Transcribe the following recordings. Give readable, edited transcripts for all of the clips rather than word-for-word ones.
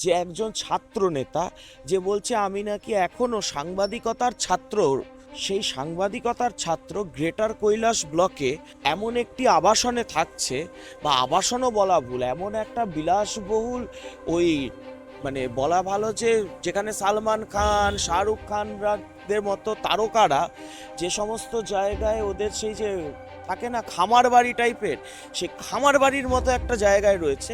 যে একজন ছাত্র নেতা যে বলছে আমি নাকি এখনো সাংবাদিকতার ছাত্র, সেই সাংবাদিকতার ছাত্র গ্রেটার কৈলাস ব্লকে এমন একটি আবাসনে থাকছে, বা আবাসনও বলা ভুল, এমন একটা বিলাসবহুল ওই মানে বলা ভালো যে যেখানে সালমান খান, শাহরুখ খানদের মতো তারকারা যে সমস্ত জায়গায় ওদের সেই যে থাকে না খামার বাড়ি টাইপের, সেই খামার বাড়ির মতো একটা জায়গায় রয়েছে,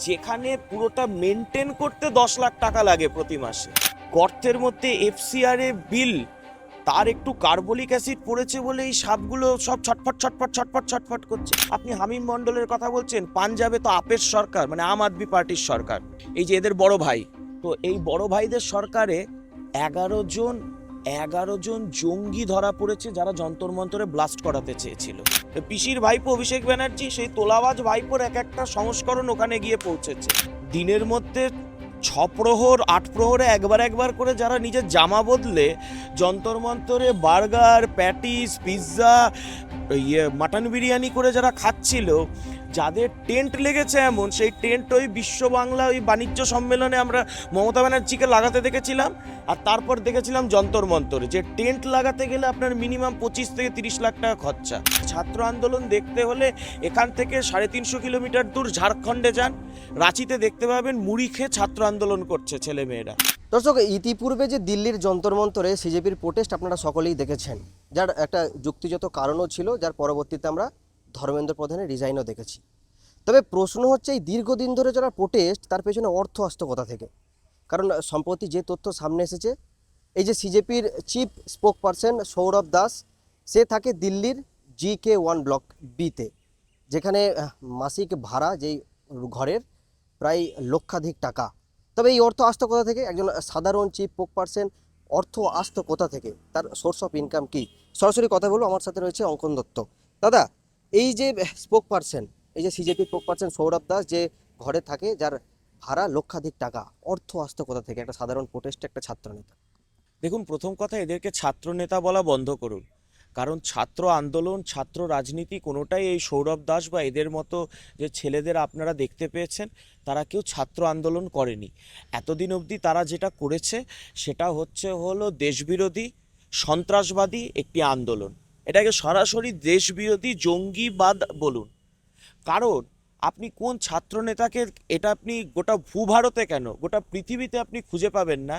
যেখানে পুরোটা মেনটেন করতে 10 লাখ টাকা লাগে প্রতি মাসে। গর্তের মধ্যে এফসিআর বিল, তার একটু কার্বলিক অ্যাসিড পড়েছে বলে এই সাপগুলো সব ছটফট ছটফট ছটফট ছটফট করছে। আপনি হামিম মন্ডলের কথা বলছেন, পাঞ্জাবে তো আপের সরকার, মানে আম আদমি পার্টির সরকার, এই যে এদের বড় ভাই, তো এই বড় ভাইদের সরকারে 11 জন 11 জন জঙ্গি ধরা পড়েছে যারা যন্তর মন্তরে ব্লাস্ট করাতে চেয়েছিল। পিসির ভাইপো অভিষেক ব্যানার্জি সেই তোলাবাজ ভাইপোর এক একটা সংস্করণ ওখানে গিয়ে পৌঁছেছে। দিনের মধ্যে 6 প্রহর 8 প্রহরে একবার একবার করে যারা নিজের জামা বদলে যন্তর মন্তরে burger, patties, pizza, mutton biryani করে যারা খাচ্ছিল, যাদের টেন্ট লেগেছে এমন, সেই টেন্ট ওই বিশ্ব বাংলা ওই বাণিজ্য সম্মেলনে আমরা মমতা ব্যানার্জিকে লাগাতে দেখেছিলাম, আর তারপর দেখেছিলাম যন্তর মন্তরে যে টেন্ট লাগাতে গেলে আপনার মিনিমাম 25 থেকে 30 লাখ টাকা খরচা। ছাত্র আন্দোলন দেখতে হলে এখান থেকে 350 কিলোমিটার দূর ঝাড়খণ্ডে যান, রাঁচিতে দেখতে পাবেন মুড়ি খেয়ে ছাত্র আন্দোলন করছে ছেলেমেয়েরা। দর্শক, ইতিপূর্বে যে দিল্লির যন্তর মন্তরে সিজেপির প্রোটেস্ট আপনারা সকলেই দেখেছেন, যার একটা যুক্তিযুক্ত কারণও ছিল, যার পরবর্তীতে আমরা ধর্মেন্দ্র প্রধানের রিজাইনও দেখেছি। তবে প্রশ্ন হচ্ছে, এই দীর্ঘদিন ধরে যারা প্রোটেস্ট, তার পেছনে অর্থ আসতো কোথা থেকে? কারণ সম্প্রতি যে তথ্য সামনে এসেছে, এই যে সিজেপির chief spokesperson Sourav Das, সে থাকে দিল্লির GK1 ব্লক বিতে, যেখানে মাসিক ভাড়া যেই ঘরের প্রায় লক্ষাধিক টাকা। তবে এই অর্থ আসতো কোথা থেকে? একজন সাধারণ চিফ স্পোক পারসন, অর্থ আসতো কোথা থেকে, তার সোর্স অফ ইনকাম কি? সরাসরি কথা বলবো, আমার সাথে রয়েছে অঙ্কন দত্ত। দাদা, এই যে স্পোক পারসন, এই যে CJP spoke person Sourav Das, যে ঘরে থাকে, যার ভাড়া লক্ষাধিক টাকা, অর্থ আসতো কোথা থেকে একটা সাধারণ প্রোটেস্টে একটা ছাত্র নেতা? দেখুন, প্রথম কথা, এদেরকে ছাত্র নেতা বলা বন্ধ করুন। কারণ ছাত্র আন্দোলন, ছাত্র রাজনীতি কোনোটাই এই সৌরভ দাস বা এদের মতো যে ছেলেদের আপনারা দেখতে পেয়েছেন, তারা কেউ ছাত্র আন্দোলন করেনি। এতদিন অবধি তারা যেটা করেছে সেটা হলো দেশবিরোধী সন্ত্রাসবাদী একটি আন্দোলন। এটাকে সরাসরি দেশবিরোধী জঙ্গিবাদ বলুন। কারণ আপনি কোন ছাত্র নেতাকে, এটা আপনি গোটা ভূভারতে কেন গোটা পৃথিবীতে আপনি খুঁজে পাবেন না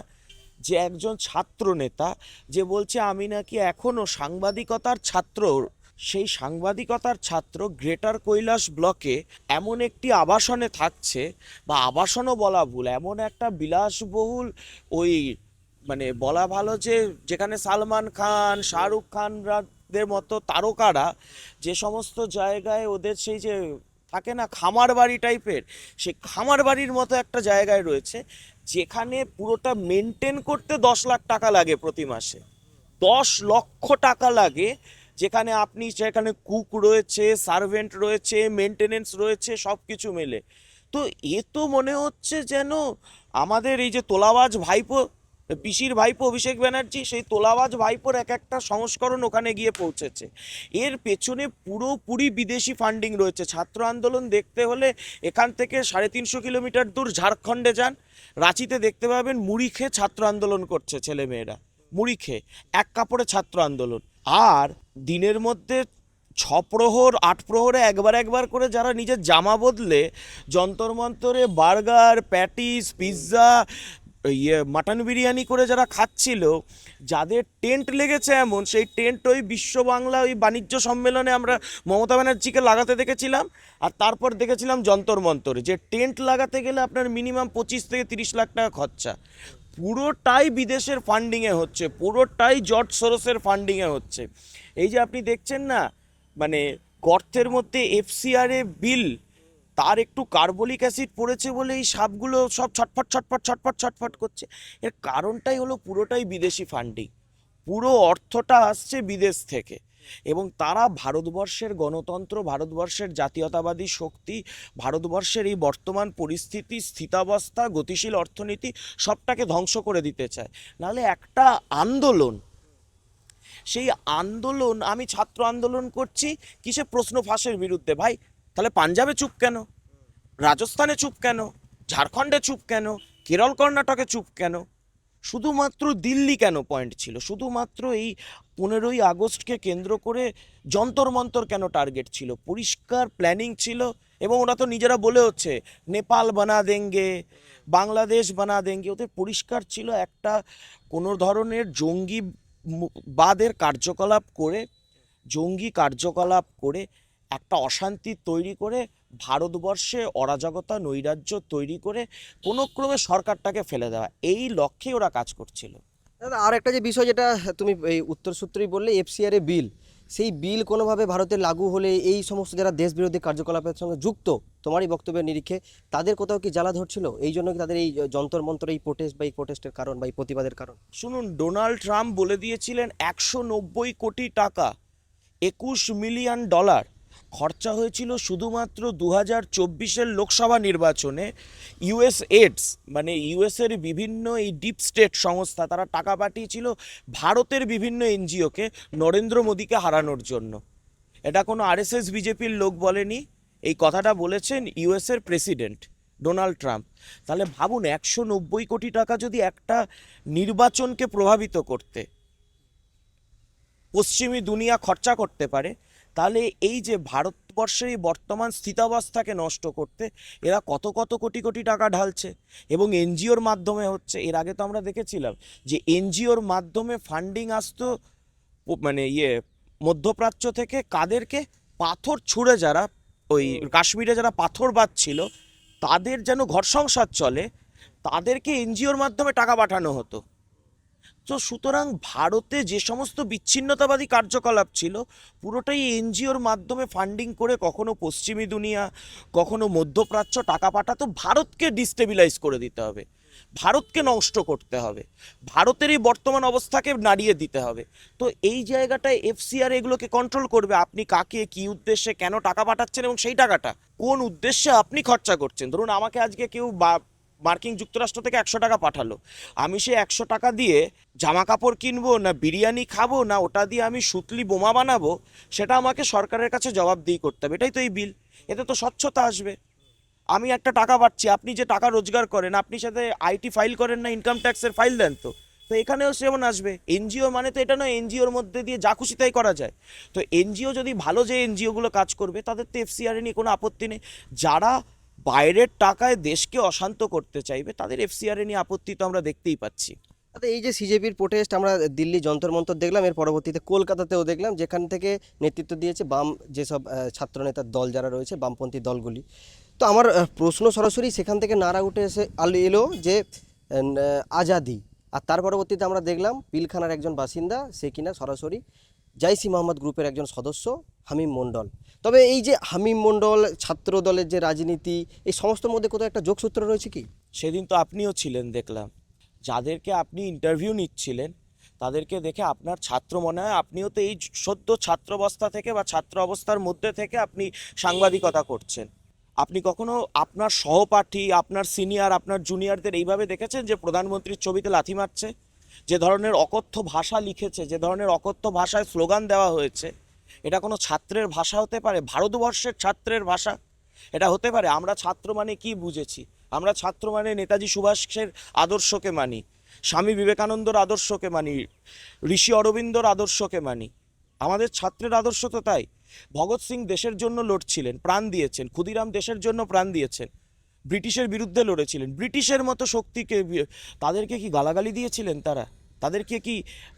যে একজন ছাত্র নেতা যে বলছে আমি নাকি এখনো সাংবাদিকতার ছাত্র, সেই সাংবাদিকতার ছাত্র গ্রেটার কৈলাস ব্লকে এমন একটি আবাসনে থাকছে, বা আবাসনও বলা ভুল, এমন একটা বিলাসবহুল ওই মানে বলা ভালো যে যেখানে সালমান খান, শাহরুখ খানদের মতো তারকারা যে সমস্ত জায়গায় ওদের সেই যে থাকে না খামার বাড়ি টাইপের, সেই খামার বাড়ির মতো একটা জায়গায় রয়েছে, যেখানে পুরোটা মেনটেন করতে 10 লাখ টাকা লাগে প্রতি মাসে। 10 লক্ষ টাকা লাগে, যেখানে আপনি সেখানে কুক রয়েছে, সার্ভেন্ট রয়েছে, মেনটেনেন্স রয়েছে, সব কিছু মেলে। তো এ তো মনে হচ্ছে যেন আমাদের এই যে তোলাবাজ ভাইপো, পিসির ভাইপো অভিষেক ব্যানার্জি, সেই তোলাবাজ ভাইপোর এক একটা সংস্করণ ওখানে গিয়ে পৌঁছেছে। এর পেছনে পুরোপুরি বিদেশি ফান্ডিং রয়েছে। ছাত্র আন্দোলন দেখতে হলে এখান থেকে 350 কিলোমিটার দূর ঝাড়খণ্ডে যান, রাঁচিতে দেখতে পাবেন মুড়ি খেয়ে ছাত্র আন্দোলন করছে ছেলেমেয়েরা, মুড়ি খেয়ে এক কাপড়ে ছাত্র আন্দোলন। আর দিনের মধ্যে 6 প্রহর 8 প্রহরে একবার একবার করে যারা নিজের জামা বদলে যন্তর মন্তরে burger, patties, pizza, mutton biryani করে যারা খাচ্ছিল, যাদের টেন্ট লেগেছে এমন, সেই টেন্ট ওই বিশ্ব বাংলা ওই বাণিজ্য সম্মেলনে আমরা মমতা ব্যানার্জিকে লাগাতে দেখেছিলাম, আর তারপর দেখেছিলাম যন্তর মন্তরে যে টেন্ট লাগাতে গেলে আপনার মিনিমাম 25 থেকে 30 লাখ টাকা খরচা। পুরোটাই বিদেশের ফান্ডিংয়ে হচ্ছে, পুরোটাই জর্জ সোরসের ফান্ডিংয়ে হচ্ছে। এই যে আপনি দেখছেন না, মানে গর্তের মধ্যে এফসিআর বিল, তার একটু কার্বলিক অ্যাসিড পড়েছে বলে এই সাপগুলো সব ছটফট ছটফট ছটফট ছটফট করছে। এর কারণটাই হলো পুরোটাই বিদেশি ফান্ডিং, পুরো অর্থটা আসছে বিদেশ থেকে। এবং তারা ভারতবর্ষের গণতন্ত্র, ভারতবর্ষের জাতীয়তাবাদী শক্তি, ভারতবর্ষের এই বর্তমান পরিস্থিতি, স্থিতাবস্থা, গতিশীল অর্থনীতি সবটাকে ধ্বংস করে দিতে চায়। নাহলে একটা আন্দোলন, সেই আন্দোলন, আমি ছাত্র আন্দোলন করছি কিসে? প্রশ্ন ফাঁসের বিরুদ্ধে। ভাই, তাহলে পাঞ্জাবে চুপ কেন? রাজস্থানে চুপ কেন? ঝাড়খণ্ডে চুপ কেন? কেরল কর্ণাটকে চুপ কেন? শুধুমাত্র দিল্লি কেন পয়েন্ট ছিল? শুধুমাত্র এই 15ই আগস্টকে কেন্দ্র করে যন্তর মন্তর কেন টার্গেট ছিল? পরিষ্কার প্ল্যানিং ছিল, এবং ওরা তো নিজেরা বলে হচ্ছে নেপাল বানা দেঙ্গে, বাংলাদেশ বানা দেঙ্গে। ওদের পরিষ্কার ছিল একটা কোনো ধরনের জঙ্গিবাদের কার্যকলাপ করে, জঙ্গি কার্যকলাপ করে একটা অশান্তি তৈরি করে ভারতবর্ষে অরাজকতা নৈরাজ্য তৈরি করে কোনো ক্রমে সরকারটাকে ফেলে দেওয়া, এই লক্ষ্যে ওরা কাজ করছিল। দাদা আর একটা যে বিষয় যেটা তুমি এই উত্তরসূত্রেই বললে, এফসিআর এ বিল, সেই বিল কোনোভাবে ভারতে লাগু হলে এই সমস্ত যারা দেশবিরোধী কার্যকলাপের সঙ্গে যুক্ত, তোমারই বক্তব্যের নিরিখে তাদের কোথাও কি জ্বালা ধরছিল? এই জন্য কি তাদের এই যন্তর মন্তর এই প্রোটেস্ট বা এই প্রোটেস্টের কারণ বা এই প্রতিবাদের কারণ? শুনুন, ডোনাল্ড ট্রাম্প বলে দিয়েছিলেন 190 কোটি টাকা, $21 মিলিয়ন খরচা হয়েছিল শুধুমাত্র 2024-এর লোকসভা নির্বাচনে। ইউএস এডস মানে ইউএসের বিভিন্ন এই ডিপ স্টেট সংস্থা তারা টাকা পাঠিয়েছিল ভারতের বিভিন্ন এনজিওকে নরেন্দ্র মোদীকে হারানোর জন্য। এটা কোনো আরএসএস বিজেপির লোক বলেনি, এই কথাটা বলেছেন ইউএসের প্রেসিডেন্ট ডোনাল্ড ট্রাম্প। তাহলে ভাবুন, 190 কোটি টাকা যদি একটা নির্বাচনকে প্রভাবিত করতে পশ্চিমী দুনিয়া খরচা করতে পারে, তাহলে এই যে ভারতবর্ষের এই বর্তমান স্থিতাবস্থাকে নষ্ট করতে এরা কত কত কোটি কোটি টাকা ঢালছে, এবং এনজিওর মাধ্যমে হচ্ছে। এর আগে তো আমরা দেখেছিলাম যে এনজিওর মাধ্যমে ফান্ডিং আসতো মানে মধ্যপ্রাচ্য থেকে, কাদেরকে? পাথর ছুঁড়ে যারা ওই কাশ্মীরে যারা পাথর বাঁধছিল তাদের যেন ঘর সংসার চলে, তাদেরকে এনজিওর মাধ্যমে টাকা পাঠানো হতো। তো সুতরাং ভারতে যে সমস্ত বিচ্ছিন্নতাবাদী কার্যকলাপ ছিল পুরোটাই এনজিওর মাধ্যমে ফান্ডিং করে কখনো পশ্চিমী দুনিয়া কখনো মধ্যপ্রাচ্য টাকা পাঠাতো। ভারতকে ডিস্টেবিলাইজ করে দিতে হবে, ভারতকে নষ্ট করতে হবে, ভারতের এই বর্তমান অবস্থাকে নাড়িয়ে দিতে হবে। তো এই জায়গাটায় এফসিআর এগুলোকে কন্ট্রোল করবে। আপনি কাকে কী উদ্দেশ্যে কেন টাকা পাঠাচ্ছেন এবং সেই টাকাটা কোন উদ্দেশ্যে আপনি খরচা করছেন। ধরুন আমাকে আজকে কেউ মার্কিন যুক্তরাষ্ট্র থেকে 100 টাকা পাঠালো, আমি সে 100 টাকা দিয়ে জামা কাপড় কিনবো না বিরিয়ানি খাবো না ওটা দিয়ে আমি সুতলি বোমা বানাবো, সেটা আমাকে সরকারের কাছে জবাবদিহি করতে হবে। এটাই তো এই বিল, এতে তো স্বচ্ছতা আসবে। আমি একটা টাকা পাচ্ছি, আপনি যে টাকা রোজগার করেন, আপনি সাথে আইটি ফাইল করেন না, ইনকাম ট্যাক্সের ফাইল দেন, তো তো এখানেও সেমন আসবে। এনজিও মানে তো এটা নয় এনজিওর মধ্যে দিয়ে যা খুশি তাই করা যায়। তো এনজিও যদি ভালো, যে এনজিওগুলো কাজ করবে তাদের তো এফসিআর নিয়ে কোনো আপত্তি নেই। যারা বাইরের টাকায় দেশকে অশান্ত করতে চাইবে তাদের এফসিআর নিয়ে আপত্তি তো আমরা দেখতেই পাচ্ছি। আচ্ছা, এই যে সিজেপির প্রোটেস্ট আমরা দিল্লি যন্তর মন্তর দেখলাম, এর পরবর্তীতে কলকাতাতেও দেখলাম, যেখান থেকে নেতৃত্ব দিয়েছে বাম যেসব ছাত্রনেতার দল যারা রয়েছে, বামপন্থী দলগুলি। তো আমার প্রশ্ন সরাসরি সেখান থেকে নাড়া উঠে এসে এলো যে আজাদি। আর তার পরবর্তীতে আমরা দেখলাম পিলখানার একজন বাসিন্দা, সে কিনা সরাসরি জাইসি মোহাম্মদ গ্রুপের একজন সদস্য হামিম মণ্ডল। তবে এই যে হামিম মণ্ডল, ছাত্র দলের যে রাজনীতি, এই সমস্ত মধ্যে কোথাও একটা যোগসূত্র রয়েছে কি? সেদিন তো আপনিও ছিলেন, দেখলাম যাদেরকে আপনি ইন্টারভিউ নিচ্ছিলেন তাদেরকে দেখে আপনার ছাত্র মনে হয়। আপনিও তো এই সদ্য ছাত্রাবস্থা থেকে বা ছাত্র অবস্থার মধ্যে থেকে আপনি সাংবাদিকতা করছেন। আপনি কখনো আপনার সহপাঠী, আপনার সিনিয়র, আপনার জুনিয়রদের এইভাবে দেখেছেন যে প্রধানমন্ত্রীর ছবিতে লাথি মারছে? যে ধরনের অকথ্য ভাষা লিখেছে, যে ধরনের অকথ্য ভাষায় স্লোগান দেওয়া হয়েছে, এটা কোনো ছাত্রের ভাষা হতে পারে? ভারতবর্ষের ছাত্রের ভাষা এটা হতে পারে? আমরা ছাত্র মানে কি বুঝেছি? আমরা ছাত্র মানে নেতাজি সুভাষের আদর্শকে মানি, স্বামী বিবেকানন্দর আদর্শকে মানি, ঋষি অরবিন্দর আদর্শকে মানি। আমাদের ছাত্রের আদর্শ তো তাই। ভগৎ সিং দেশের জন্য লড়ছিলেন, প্রাণ দিয়েছেন। ক্ষুদিরাম দেশের জন্য প্রাণ দিয়েছেন, ব্রিটিশের বিরুদ্ধে লড়েছিলেন। ব্রিটিশের মতো শক্তিকে তাদেরকে কি গালাগালি দিয়েছিলেন তারা? তাদেরকে কি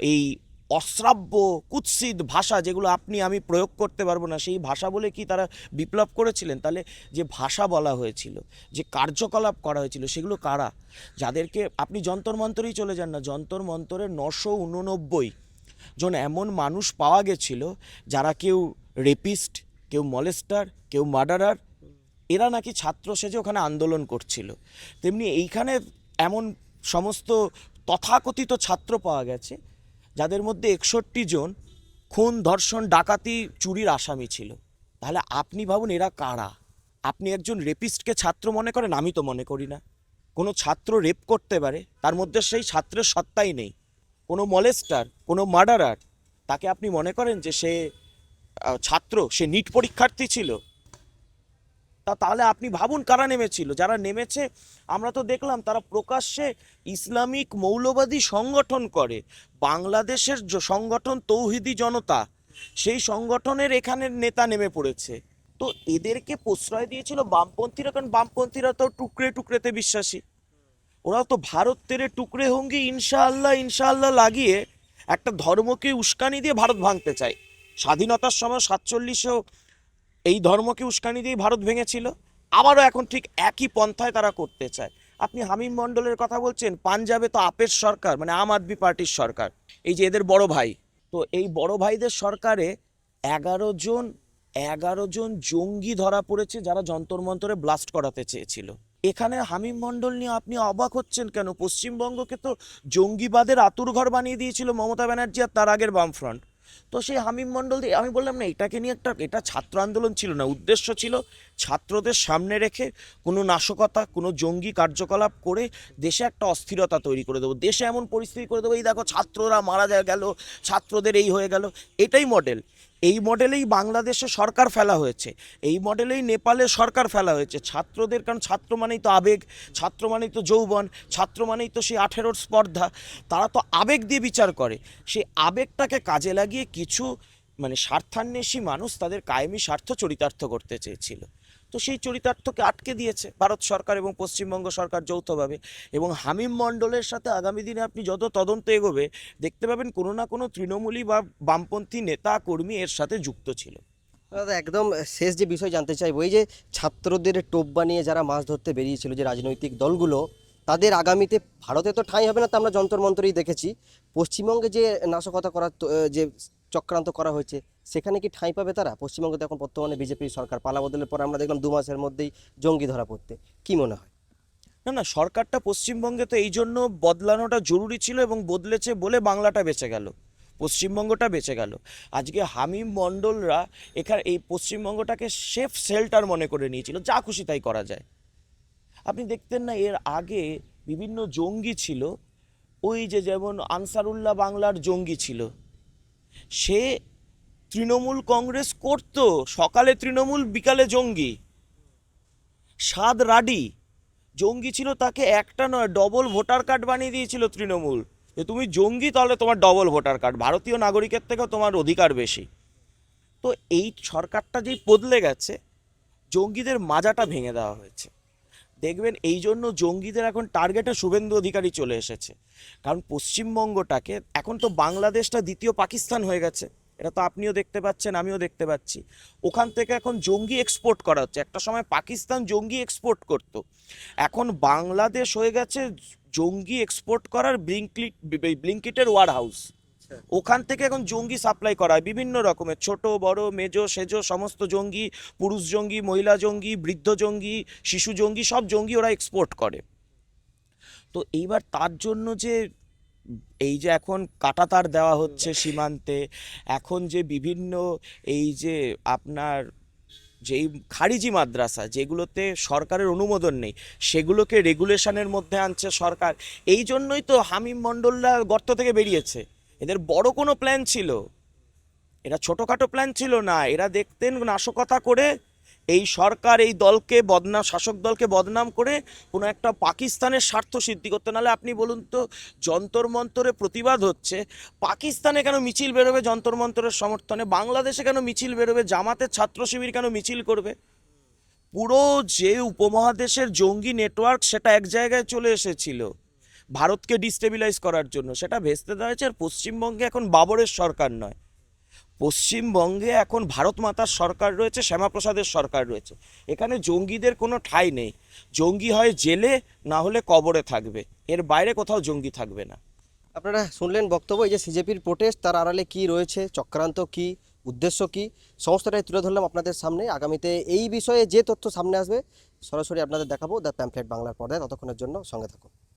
এই অশ্রাব্য কুৎসিত ভাষা, যেগুলো আপনি আমি প্রয়োগ করতে পারবো না, সেই ভাষা বলে কি তারা বিপ্লব করেছিলেন? তাহলে যে ভাষা বলা হয়েছিল, যে কার্যকলাপ করা হয়েছিল, সেগুলো কারা? যাদেরকে আপনি যন্তর মন্তরেই চলে যান না, যন্তর মন্তরে 989 জন এমন মানুষ পাওয়া গেছিল যারা কেউ রেপিস্ট, কেউ মলেস্টার, কেউ মার্ডারার, এরা নাকি ছাত্র সেজে ওখানে আন্দোলন করছিল। তেমনি এইখানে এমন সমস্ত তথাকথিত ছাত্র পাওয়া গেছে যাদের মধ্যে 61 জন খুন, ধর্ষণ, ডাকাতি, চুরির আসামি ছিল। তাহলে আপনি ভাবুন এরা কারা? আপনি একজন রেপিস্টকে ছাত্র মনে করেন? আমি তো মনে করি না। কোনো ছাত্র রেপ করতে পারে, তার মধ্যে সেই ছাত্রের সত্তাই নেই। কোনো মলেস্টার, কোনো মার্ডারার, তাকে আপনি মনে করেন যে সে ছাত্র, সে নিট পরীক্ষার্থী ছিল? তাহলে আপনি ভাবুন কারা নেমেছিল। যারা নেমেছে আমরা তো দেখলাম তারা প্রকাশ্যে ইসলামিক মৌলবাদী সংগঠন করে। বাংলাদেশের সংগঠন তৌহিদি জনতা, সেই সংগঠনের এখানের নেতা নেমে পড়েছে। তো এদেরকে প্রশ্রয় দিয়েছিল বামপন্থীরা, কারণ বামপন্থীরা তো টুকরে টুকরেতে বিশ্বাসী। ওরাও তো ভারত তেরে টুকরে হোঙ্গি ইনশাআল্লাহ ইনশাআল্লাহ লাগিয়ে একটা ধর্মকে উস্কানি দিয়ে ভারত ভাঙতে চায়। স্বাধীনতার সময় 47-এও এই ধর্মকে উস্কানি দিয়ে ভারত ভেঙেছিল, আবারও এখন ঠিক একই পন্থায় তারা করতে চায়। আপনি হামিম মণ্ডলের কথা বলছেন, পাঞ্জাবে তো আপের সরকার, মানে আম আদমি পার্টির সরকার, এই যে এদের বড় ভাই। তো এই বড় ভাইদের সরকারে 11 জন জঙ্গি ধরা পড়েছে যারা যন্তর মন্তরে ব্লাস্ট করাতে চেয়েছিল। এখানে হামিম মণ্ডল নিয়ে আপনি অবাক হচ্ছেন কেন? পশ্চিমবঙ্গকে তো জঙ্গিবাদের আতুরঘর বানিয়ে দিয়েছিল মমতা ব্যানার্জি আর তার আগের বামফ্রন্ট। তো সেই হামিম মণ্ডল দিয়ে আমি বললাম না, এটাকে নিয়ে এটা ছাত্র আন্দোলন ছিল না, উদ্দেশ্য ছিল ছাত্রদের সামনে রেখে কোনো নাশকতা, কোনো জঙ্গি কার্যকলাপ করে দেশে একটা অস্থিরতা তৈরি করে দেবো, দেশে এমন পরিস্থিতি করে দেবো এই দেখো ছাত্ররা মারা গেল, ছাত্রদের এই হয়ে গেল। এটাই মডেল। এই মডেলেই বাংলাদেশে সরকার ফেলা হয়েছে, এই মডেলেই নেপালে সরকার ফেলা হয়েছে ছাত্রদের। কারণ ছাত্র মানেই তো আবেগ, ছাত্র মানেই তো যৌবন, ছাত্র মানেই তো সেই 18-র স্পর্ধা। তারা তো আবেগ দিয়ে বিচার করে। সেই আবেগটাকে কাজে লাগিয়ে কিছু মানে স্বার্থান্বেষী মানুষ তাদের কায়েমি স্বার্থ চরিতার্থ করতে চেয়েছিল। তো সেই চরিতার্থকে আটকে দিয়েছে ভারত সরকার এবং পশ্চিমবঙ্গ সরকার যৌথভাবে। এবং হামিম মণ্ডলের সাথে আগামী দিনে আপনি যত তদন্ত এগোবে দেখতে পাবেন কোনো না কোনো তৃণমূলী বা বামপন্থী নেতা কর্মী এর সাথে যুক্ত ছিল। দাদা একদম শেষ যে বিষয় জানতে চাইবো, এই যে ছাত্রদের টোপ বানিয়ে যারা মাছ ধরতে বেরিয়েছিল যে রাজনৈতিক দলগুলো, তাদের আগামীতে ভারতে তো ঠাঁই হবে না, তা আমরা যন্তর মন্তরেই দেখেছি। পশ্চিমবঙ্গে যে নাশকতা করার যে চক্রান্ত করা হয়েছে, সেখানে কি ঠাঁই পাবে তারা? পশ্চিমবঙ্গে তো এখন বর্তমানে বিজেপির সরকার, পালা বদলের পর আমরা দেখলাম 2 মাসের মধ্যেই জঙ্গি ধরা পড়তে। কি মনে হয়? না না, সরকারটা পশ্চিমবঙ্গে তো এই জন্য বদলানোটা জরুরি ছিল এবং বদলেছে বলে বাংলাটা বেঁচে গেল, পশ্চিমবঙ্গটা বেঁচে গেল। আজকে হামিম মণ্ডলরা এখানে এই পশ্চিমবঙ্গটাকে সেফ শেল্টার মনে করে নিয়েছিল, যা খুশি তাই করা যায়। আপনি দেখতেন না এর আগে বিভিন্ন জঙ্গি ছিল, ওই যে যেমন আনসারুল্লাহ বাংলার জঙ্গি ছিল, সে তৃণমূল কংগ্রেস করতো, সকালে তৃণমূল বিকালে জঙ্গি। সাদ রাডি জঙ্গি ছিল, তাকে একটা নয় ডবল ভোটার কার্ড বানিয়ে দিয়েছিল তৃণমূল, যে তুমি জঙ্গি তাহলে তোমার ডবল ভোটার কার্ড, ভারতীয় নাগরিকের থেকেও তোমার অধিকার বেশি। তো এই সরকারটা যেই বদলে গেছে, জঙ্গিদের মাজাটা ভেঙে দেওয়া হয়েছে। দেখবেন এই জন্য জঙ্গিদের এখন টার্গেটে শুভেন্দু অধিকারী চলে এসেছে। কারণ পশ্চিমবঙ্গটাকে এখন তো বাংলাদেশটা দ্বিতীয় পাকিস্তান হয়ে গেছে, এটা তো আপনিও দেখতে পাচ্ছেন, আমিও দেখতে পাচ্ছি। ওখান থেকে এখন জঙ্গি এক্সপোর্ট করা হচ্ছে। একটা সময় পাকিস্তান জঙ্গি এক্সপোর্ট করত, এখন বাংলাদেশ হয়ে গেছে জঙ্গি এক্সপোর্ট করার ব্লিঙ্কিটের ওয়ার হাউস। ওখান থেকে এখন জঙ্গি সাপ্লাই করা হয়, বিভিন্ন রকমের ছোট বড় মেজো সেজো সমস্ত জঙ্গি, পুরুষ জঙ্গি, মহিলা জঙ্গি, বৃদ্ধ জঙ্গি, শিশু জঙ্গি, সব জঙ্গি ওরা এক্সপোর্ট করে। তো এইবার তার জন্য যে এই যে এখন কাঁটাতার দেওয়া হচ্ছে সীমান্তে, এখন যে বিভিন্ন এই যে আপনার যেই খারিজি মাদ্রাসা যেগুলোতে সরকারের অনুমোদন নেই, সেগুলোকে রেগুলেশনের মধ্যে আনছে সরকার। এই জন্যই তো হামিম মণ্ডলরা গর্ত থেকে বেরিয়েছে। এদের বড় কোনো প্ল্যান ছিল, এরা ছোটোখাটো প্ল্যান ছিল না। এরা দেখতেন নাশকতা করে এই সরকার এই দলকে বদনাম, শাসক দলকে বদনাম করে কোনো একটা পাকিস্তানের স্বার্থ সিদ্ধি করতে। নাহলে আপনি বলুন তো, যন্তর মন্তরে প্রতিবাদ হচ্ছে, পাকিস্তানে কেন মিছিল বেরোবে যন্তর মন্তরের সমর্থনে? বাংলাদেশে কেন মিছিল বেরোবে? জামাতের ছাত্র শিবির কেন মিছিল করবে? পুরো যে উপমহাদেশের জঙ্গি নেটওয়ার্ক সেটা এক জায়গায় চলে এসেছিল ভারতকে ডিস্টেবিলাইজ করার জন্য, সেটা ভেস্তে দেওয়া হয়েছে। আর পশ্চিমবঙ্গে এখন বাবরের সরকার নয়, পশ্চিমবঙ্গে এখন ভারত মাতার সরকার রয়েছে, শ্যামাপ্রসাদের সরকার রয়েছে। এখানে জঙ্গিদের কোনো ঠাঁই নেই। জঙ্গি হয় জেলে, না হলে কবরে থাকবে, এর বাইরে কোথাও জঙ্গি থাকবে না। আপনারা শুনলেন বক্তব্য, এই যে সিজেপির প্রোটেস্ট, তার আড়ালে কি রয়েছে, চক্রান্ত কি, উদ্দেশ্য কি, সমস্তটাই তুলে ধরলাম আপনাদের সামনে। আগামীতে এই বিষয়ে যে তথ্য সামনে আসবে সরাসরি আপনাদের দেখাবো দ্য প্যাম্পলেট বাংলার পর্দায়। ততক্ষণের জন্য সঙ্গে থাকুন।